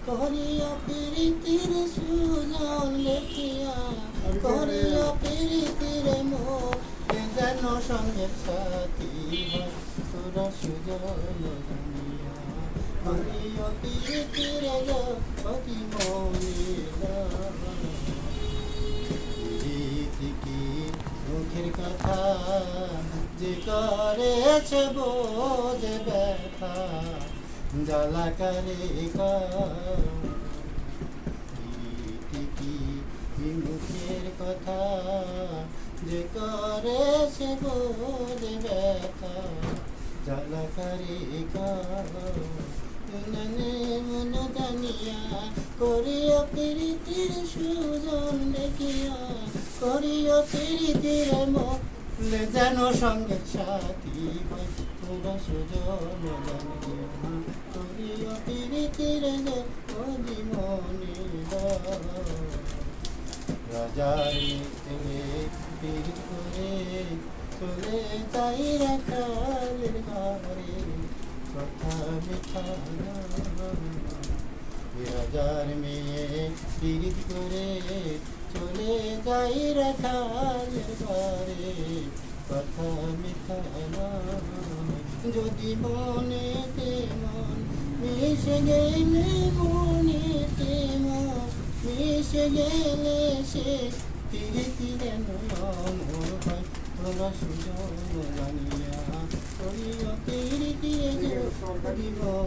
করিয়া প্রীতির সুজন লেখিয়া করিয়া প্রীতির মোর যেন সঙ্গের সাথী হয় তোরা সুজন জানিয়া করিয়া প্রীতির অতি মনিরা প্রীতি মুখের কথা যে করেছে বোঝে ব্যথা জ্বালা করে প্রীতি মুখের কথা যে করেছে বোঝে ব্যথা জ্বালা করে মন জানিয়া করিয়া প্রীতির সুজন দেখিয়া করিয়া প্রীতির মলে যেন সঙ্গের সাথী হয় তোরা সুজন জানিয়া করিয়া প্রীতির জীবনীরা রাজার মিত্রে পীড়িত করে চলে যাই রাখালের ঘরে কথা মিথ্যা না রাজার মেয়ে পীড়িত করে চলে যাই রাখালের ঘরে কথা মিথ্যা না যদি মনেতে মন মিশে গেলে মনেতে মন মিশে গেলে সে প্রীতি যেন অমর হয় তোরা সুজন জানিয়া করিয়া প্রীতি জীবন